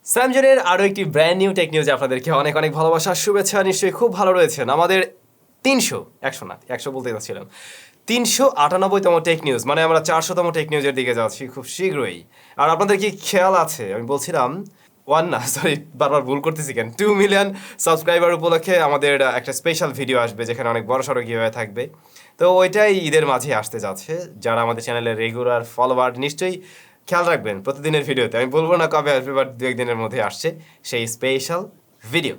স্যামজনের আরও একটি brand new take নিউজে আপনাদেরকে অনেক অনেক ভালোবাসা শুভেচ্ছা। নিশ্চয়ই খুব ভালো রয়েছেন। আমাদের 100 বলতে চাচ্ছিলাম 398তম টেক নিউজ, মানে আমরা 400তম টেক নিউজের দিকে যাচ্ছি খুব শীঘ্রই। আর আপনাদের কি খেয়াল আছে, আমি বলছিলাম বারবার ভুল করতেছি কেন, 2 মিলিয়ন সাবস্ক্রাইবার উপলক্ষে আমাদের একটা স্পেশাল ভিডিও আসবে যেখানে অনেক বড় সড়ো গিয়ে থাকবে। তো ওইটাই ঈদের মাঝে আসতে যাচ্ছে। যারা আমাদের চ্যানেলের রেগুলার ফলোয়ার নিশ্চয়ই খেয়াল রাখবেন প্রতিদিনের ভিডিওতে। আমি বলবো না কবে আসবে, বাট 2-1 দিনের মধ্যে আসছে সেই স্পেশাল ভিডিও।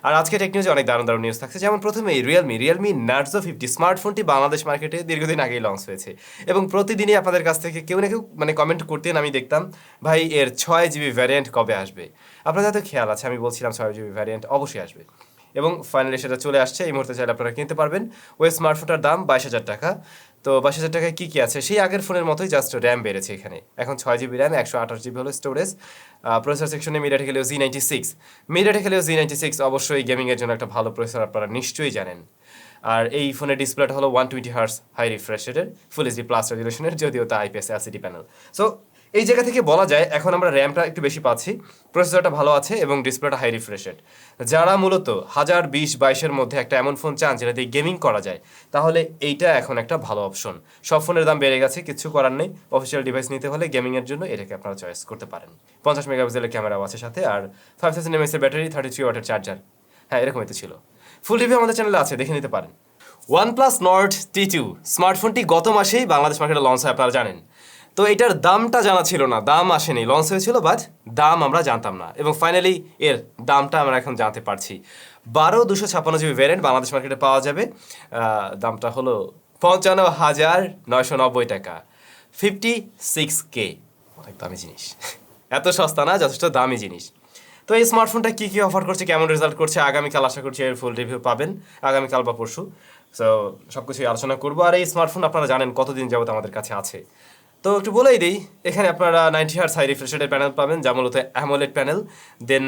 আর আজকে টেক নিউজে অনেক দারুণ দারুণ নিউজ থাকছে। যেমন প্রথমেই রিয়েলমি নার্জো 50 স্মার্টফোনটি বাংলাদেশ মার্কেটে দীর্ঘদিন আগেই লঞ্চ হয়েছে এবং প্রতিদিনই আপনাদের কাছ থেকে কেউ না কেউ কমেন্ট করতেন, আমি দেখতাম ভাই এর 6GB ভ্যারিয়েন্ট কবে আসবে। আপনাদের হয়তো খেয়াল আছে, আমি বলছিলাম 6GB ভ্যারিয়েন্ট অবশ্যই আসবে এবং ফাইনালি সেটা চলে আসছে। এই মুহূর্তে চাইলে আপনারা কিনতে পারবেন। ওই স্মার্টফোনটার দাম 22,000 টাকা। তো 22,000 টাকায় কী কী আছে, সেই আগের ফোনের মতোই, জাস্ট র্যাম বেড়েছে এখানে। এখন 6GB র্যাম, 128GB হলো স্টোরেজ। প্রসেসর সেকশনে মিডিয়াটেক হেলিও Z96 অবশ্যই গেমিংয়ের জন্য একটা ভালো প্রসেসর, আপনারা নিশ্চয়ই জানেন। আর এই ফোনের ডিসপ্লেটা হলো 120 হার্টজ হাই রিফ্রেশ রেটের ফুল এইচডি প্লাস রেজুলেশনের, যদিও তা IPS LCD প্যানেল। সো এই জায়গা থেকে বলা যায় এখন আমরা র্যামটা একটু বেশি পাচ্ছি, প্রসেসরটা ভালো আছে এবং ডিসপ্লেটা হাই রিফ্রেশেড। যারা মূলত 1020-22-এর মধ্যে একটা এমন ফোন চান যেটা দিয়ে গেমিং করা যায়, তাহলে এইটা এখন একটা ভালো অপশন। সব ফোনের দাম বেড়ে গেছে, কিছু করার নেই। অফিসিয়াল ডিভাইস নিতে হলে গেমিংয়ের জন্য এটাকে আপনারা চয়েস করতে পারেন। 50 মেগাপিক্সেলের ক্যামেরাও আছে সাথে, আর 5000 mAh এর ব্যাটারি, 33 ওয়াটের চার্জার। হ্যাঁ, এরকমই তো ছিল। ফুল রিভিউ আমাদের চ্যানেলে আছে, দেখে নিতে পারেন। OnePlus Nord T2 স্মার্টফোনটি গত মাসেই বাংলাদেশ মার্কেটে লঞ্চ হয়, আপনারা জানেন। তো এটার দামটা জানা ছিল না, দাম আসেনি, লঞ্চ হয়েছিল বাট দাম আমরা জানতাম না, এবং ফাইনালি এর দামটা আমরা এখন জানতে পারছি। 256GB ভ্যারিয়েন্ট বাংলাদেশ মার্কেটে পাওয়া যাবে। দামটা হলো 55,990 টাকা, 56K। অনেক দামি জিনিস, এত সস্তা না, যথেষ্ট দামি জিনিস। তো এই স্মার্টফোনটা কী কী অফার করছে, কেমন রেজাল্ট করছে, আগামীকাল আশা করছি এর ফুল রিভিউ পাবেন, আগামীকাল বা পরশু। সো সব কিছুই আলোচনা করবো। আর এই স্মার্টফোন আপনারা জানেন কতদিন যাবত আমাদের কাছে আছে। তো একটু বলেই দিই, এখানে আপনারা 90 হার্টজ হাই রিফ্রেশ রেটের প্যানেল পাবেন, যা মূলত অ্যামোলেড প্যানেল। দেন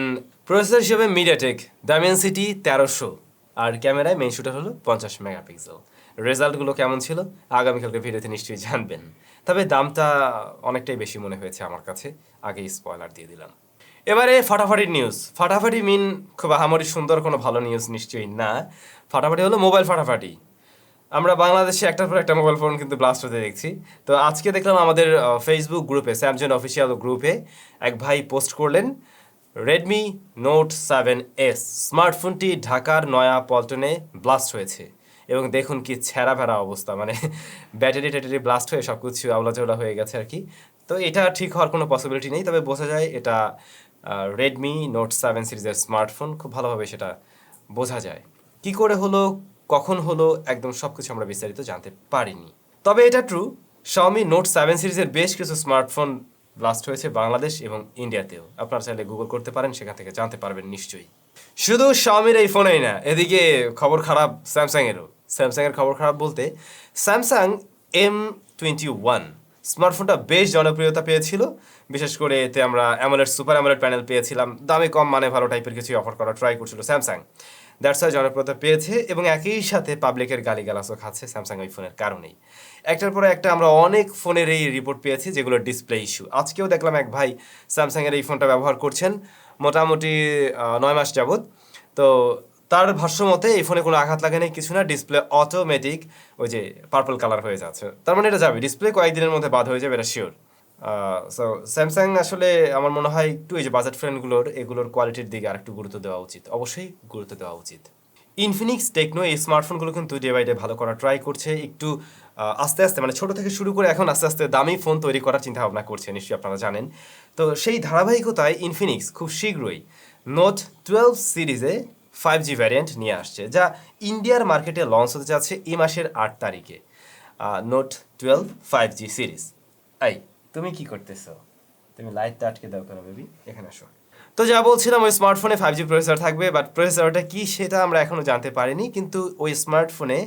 প্রসেসর হিসেবে মিডিয়াটেক ডাইমেনসিটি 1300, আর ক্যামেরায় মেইন শুটার হলো 50 মেগাপিক্সেল। রেজাল্টগুলো কেমন ছিল আগামীকালকে ভিডিওতে নিশ্চয়ই জানবেন। তবে দামটা অনেকটাই বেশি মনে হয়েছে আমার কাছে, আগেই স্পয়লার দিয়ে দিলাম। এবারে ফাটাফাটির নিউজ। ফাটাফাটি মিন খুব আহামরি সুন্দর কোনো ভালো নিউজ নিশ্চয়ই না। ফাটাফাটি হলো মোবাইল ফাটাফাটি। আমরা বাংলাদেশে একটার পর একটা মোবাইল ফোন কিন্তু ব্লাস্ট হতে দেখছি। তো আজকে দেখলাম আমাদের ফেসবুক গ্রুপে, স্যামজন অফিসিয়াল গ্রুপে এক ভাই পোস্ট করলেন, রেডমি নোট 7S স্মার্টফোনটি ঢাকার নয়া পল্টনে ব্লাস্ট হয়েছে। এবং দেখুন কি ছেঁড়া ভেড়া অবস্থা, মানে ব্যাটারি ট্যাটারি ব্লাস্ট হয়ে সব কিছু আওলাচওলা হয়ে গেছে আর কি। তো এটা ঠিক হওয়ার কোনো পসিবিলিটি নেই, তবে বোঝা যায় এটা রেডমি নোট 7 সিরিজের স্মার্টফোন, খুব ভালোভাবে সেটা বোঝা যায়। কি করে হলো, কখন হলো, একদম সব কিছু আমরা বিস্তারিত জানতে পারিনি। তবে এটা ট্রু, Xiaomi নোট 7 সিরিজের বেশ কিছু স্মার্টফোন ব্লাস্ট হয়েছে বাংলাদেশ এবং ইন্ডিয়াতেও। আপনারা চাইলে গুগল করতে পারেন, সেখান থেকে জানতে পারবেন নিশ্চয়ই। শুধু Xiaomiর এই ফোনেই না, এদিকে খবর খারাপ স্যামসাংয়েরও। স্যামসাংয়ের খবর খারাপ বলতে, স্যামসাং M21 স্মার্টফোনটা বেশ জনপ্রিয়তা পেয়েছিল। বিশেষ করে এতে আমরা অ্যামোলেড সুপার অ্যামোলেড প্যানেল পেয়েছিলাম, দামে কম মানে ভালো টাইপের কিছু অফার করা ট্রাই করছিল স্যামসাং। দ্যাটস ওয়াই জনপ্রিয়তা পেয়েছে, এবং একই সাথে পাবলিকের গালিগালাজও খাচ্ছে স্যামসাং ওই ফোনের কারণেই। একটার পরে একটা আমরা অনেক ফোনের এই রিপোর্ট পেয়েছি যেগুলো ডিসপ্লে ইস্যু। আজকেও দেখলাম এক ভাই স্যামসাংয়ের এই ফোনটা ব্যবহার করছেন মোটামুটি 9 মাস যাবৎ। তো তার ভাষ্য মতে এই ফোনে কোনো আঘাত লাগে নেই, কিছু না, ডিসপ্লে অটোমেটিক ওই যে পার্পল কালার হয়ে যাচ্ছে। তার মানে এটা যাবে, ডিসপ্লে কয়েকদিনের মধ্যে বাদ হয়ে যাবে, এটা শিওর। সো স্যামসাং আসলে আমার মনে হয় একটু এই যে বাজেট ফ্রেন্ডগুলোর এগুলোর কোয়ালিটির দিকে আর একটু গুরুত্ব দেওয়া উচিত, অবশ্যই গুরুত্ব দেওয়া উচিত। ইনফিনিক্স টেকনো এই স্মার্টফোনগুলো কিন্তু ডে বাই ডে ভালো করার ট্রাই করছে, একটু আস্তে আস্তে, মানে ছোটো থেকে শুরু করে এখন আস্তে আস্তে দামি ফোন তৈরি করার চিন্তা ভাবনা করছে, নিশ্চয়ই আপনারা জানেন। তো সেই ধারাবাহিকতায় ইনফিনিক্স খুব শীঘ্রই নোট 12 সিরিজে 5G ভ্যারিয়েন্ট নিয়ে আসছে, যা ইন্ডিয়ার মার্কেটে লঞ্চ হতে যাচ্ছে এই মাসের 8 তারিখে। Note 12 5G series. এই তুমি কি করতেছো? তুমি লাইটটা আটকে দাও কেন বেবি, এখানে আসো। তো যা বলছিলাম, ওই স্মার্টফোনে 5G প্রসেসর থাকবে, বাট প্রসেসরটা কি সেটা আমরা এখনও জানতে পারিনি। কিন্তু ওই স্মার্টফোনে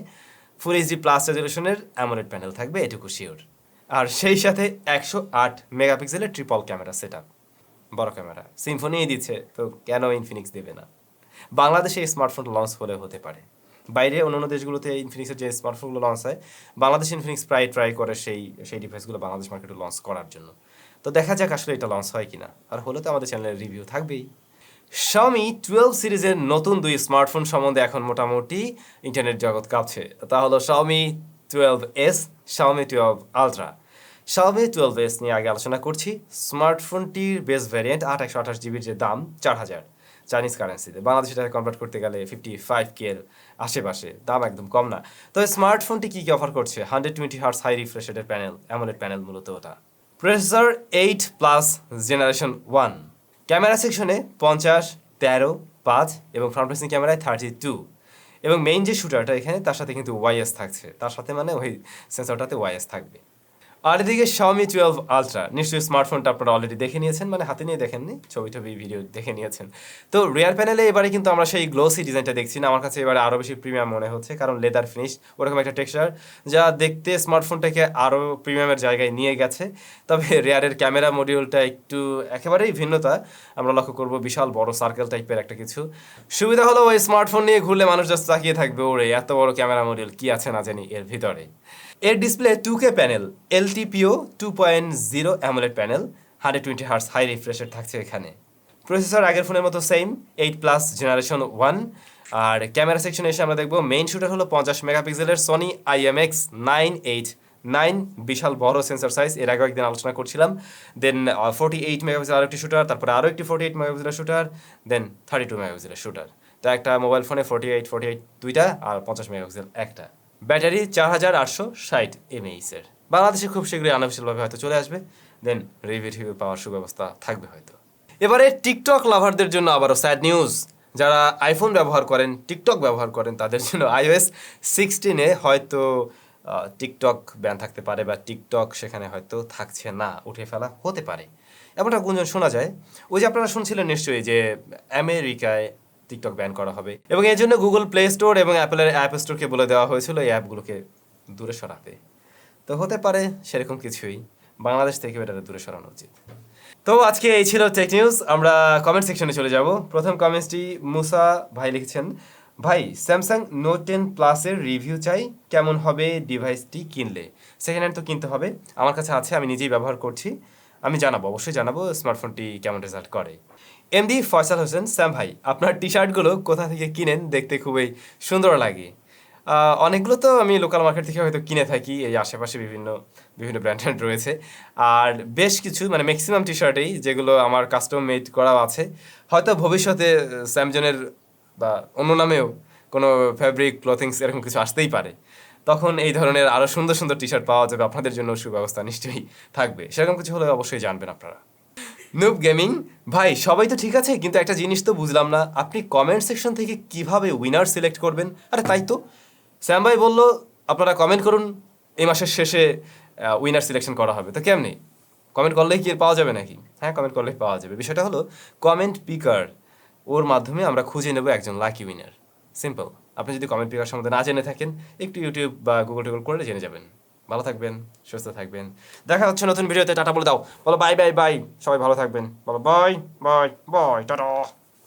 ফুল এইচডি প্লাস রেজলিউশনের অ্যামোলেড প্যানেল থাকবে, এটুকু শিওর। আর সেই সাথে 108 মেগাপিক্সেলের ট্রিপল ক্যামেরা সেটআপ, বড় ক্যামেরা। সিম্ফনিই দিচ্ছে, তো কেন ইনফিনিক্স দেবে না? বাংলাদেশে এই স্মার্টফোন লঞ্চ হলে হতে পারে, বাইরে অন্যান্য দেশগুলোতে ইনফিনিক্সের যে স্মার্টফোনগুলো লঞ্চ হয়, বাংলাদেশ ইনফিনিক্স প্রায় ট্রাই করে সেই ডিভাইসগুলো বাংলাদেশ মার্কেটে লঞ্চ করার জন্য। তো দেখা যাক আসলে এটা লঞ্চ হয় কিনা, আর হলে তো আমাদের চ্যানেলের রিভিউ থাকবেই। Xiaomi 12 সিরিজের নতুন 2 স্মার্টফোন সম্বন্ধে এখন মোটামুটি ইন্টারনেট জগৎ কাঁপছে। তা হলো Xiaomi 12s, Xiaomi 12 Ultra। Xiaomi 12s নিয়ে আগে আলোচনা করছি। স্মার্টফোনটির বেস ভ্যারিয়েন্ট 8/128 জিবির যে দাম 4000 চাইনিজ কারেন্সিতে, বাংলাদেশে টাকা কনভার্ট করতে গেলে 55K এর আশেপাশে, দাম একদম কম না। তবে স্মার্টফোনটি কী অফার করছে? 120 হার্টজ হাই রিফ্রেশ রেটের প্যানেল, অ্যামোলেড প্যানেল মূলত ওটা। Processor 8 plus generation 1। ক্যামেরা সেকশনে 50, 13, 5 এবং ফ্রন্ট ফেসিং ক্যামেরায় 32। এবং মেইন যে শুটারটা এখানে তার সাথে কিন্তু ওয়াইএস থাকছে, তার সাথে মানে ওই সেন্সরটাতে ওয়াইএস থাকবে। আর এদিকে Xiaomi 12 Ultra, নিশ্চয়ই স্মার্টফোনটা আপনারা অলরেডি দেখে নিয়েছেন, মানে হাতে নিয়ে দেখেননি, ছবি ভিডিও দেখে নিয়েছেন। তো রিয়ার প্যানেলে এবারে কিন্তু আমরা সেই গ্লোসি ডিজাইনটা দেখছি না, আমার কাছে এবারে আরও বেশি প্রিমিয়াম মনে হচ্ছে, কারণ লেদার ফিনিশ ওরকম একটা টেক্সচার যা দেখতে স্মার্টফোনটাকে আরও প্রিমিয়ামের জায়গায় নিয়ে গেছে। তবে রিয়ারের ক্যামেরা মডিউলটা একটু একেবারেই ভিন্নতা, আমরা লক্ষ্য করব বিশাল বড় সার্কেল টাইপের একটা কিছু। সুবিধা হলো ওই স্মার্টফোন নিয়ে ঘুরলে মানুষ জাস্ট তাকিয়ে থাকবে, ওরে এত বড় ক্যামেরা মডিউল কি আছে না জানি এর ভিতরে। এর display 2K panel, LTPO 2.0 AMOLED panel, 120 hertz high রিফ্রেশের থাকছে এখানে। প্রসেসর আগের ফোনের মতো সেম, 8 প্লাস জেনারেশন 1। আর ক্যামেরা সেকশনে এসে আমরা দেখবো মেইন শুটার হলো 50 মেগাপিক্সেলের Sony IMX989, বিশাল বড় সেন্সর সাইজ, এর আগে একদিন আলোচনা করছিলাম। দেন 48 মেগাপিক্সেল আরেকটি শুটার, তারপরে আরও একটি 48 মেগাপিক্সেলের শুটার, দেন 32 মেগাপিক্সেলের শুটার। তো একটা মোবাইল ফোনে 48 দুইটা আর 50 মেগাপিক্সেল একটা। ব্যাটারি 4860 mAh এর। বাংলাদেশে খুব শীঘ্রই আনঅফিশিয়ালভাবে হয়তো চলে আসবে, দেন রিভিউ পাওয়ার সুব্যবস্থা থাকবে হয়তো। এবারে টিকটক লাভারদের জন্য আবারও স্যাড নিউজ। যারা আইফোন ব্যবহার করেন, টিকটক ব্যবহার করেন, তাদের জন্য iOS 16-এ হয়তো টিকটক ব্যান থাকতে পারে, বা টিকটক সেখানে হয়তো থাকছে না, উঠে ফেলা হতে পারে, এমনটা গুঞ্জন শোনা যায়। ওই যে আপনারা শুনছিলেন নিশ্চয়ই যে আমেরিকায় টিকটক ব্যান করা হবে, এবং এই জন্য গুগল প্লে স্টোর এবং অ্যাপেলের অ্যাপ স্টোরকে বলে দেওয়া হয়েছিল এই অ্যাপগুলোকে দূরে সরাতে। তো হতে পারে সেরকম কিছুই, বাংলাদেশ থেকে এটা দূরে সরানো উচিত। তো আজকে এই ছিল টেক নিউজ। আমরা কমেন্ট সেকশনে চলে যাব। প্রথম কমেন্টটি মুসা ভাই লিখেছেন, ভাই স্যামসাং নোট 10 প্লাসের রিভিউ চাই, কেমন হবে ডিভাইসটি কিনলে? সেকেন্ড হ্যান্ড তো কিনতে হবে, আমার কাছে আছে, আমি নিজেই ব্যবহার করছি, আমি জানাবো, অবশ্যই জানাবো স্মার্টফোনটি কেমন রেজাল্ট করে। এমডি ফয়সাল হোসেন, স্যাম ভাই আপনার টি শার্টগুলো কোথা থেকে কিনেন? দেখতে খুবই সুন্দর লাগে। অনেকগুলো তো আমি লোকাল মার্কেট থেকে হয়তো কিনে থাকি, এই আশেপাশে বিভিন্ন ব্র্যান্ড রয়েছে। আর বেশ কিছু মানে ম্যাক্সিমাম টি শার্টেই যেগুলো আমার কাস্টম মেড করাও আছে, হয়তো ভবিষ্যতে স্যামজনের বা অন্য নামেও কোনো ফ্যাব্রিক ক্লথিংস এরকম কিছু আসতেই পারে, তখন এই ধরনের আরও সুন্দর সুন্দর টি শার্ট পাওয়া যাবে, আপনাদের জন্য সুব্যবস্থা নিশ্চয়ই থাকবে, সেরকম কিছু হলে অবশ্যই জানবেন আপনারা। নুব গেমিং, ভাই সবাই তো ঠিক আছে, কিন্তু একটা জিনিস তো বুঝলাম না, আপনি কমেন্ট সেকশন থেকে কিভাবে উইনার সিলেক্ট করবেন? আরে তাই তো, শ্যাম ভাই বললো আপনারা কমেন্ট করুন, এই মাসের শেষে উইনার সিলেকশন করা হবে। তো কেমনি কমেন্ট করলেই কি পাওয়া যাবে নাকি? হ্যাঁ, কমেন্ট করলেই পাওয়া যাবে। বিষয়টা হলো কমেন্ট পিকার, ওর মাধ্যমে আমরা খুঁজে নেব একজন লাকি উইনার। সিম্পল। আপনি যদি কমেন্ট পিকার সম্বন্ধে না জেনে থাকেন, একটু ইউটিউব বা গুগল করে জেনে যাবেন। ভালো থাকবেন, সুস্থ থাকবেন, দেখা হচ্ছে নতুন ভিডিওতে। টাটা বলে দাও, বলো বাই বাই বাই, সবাই ভালো থাকবেন, বলো বাই বাই বাই, টাটা।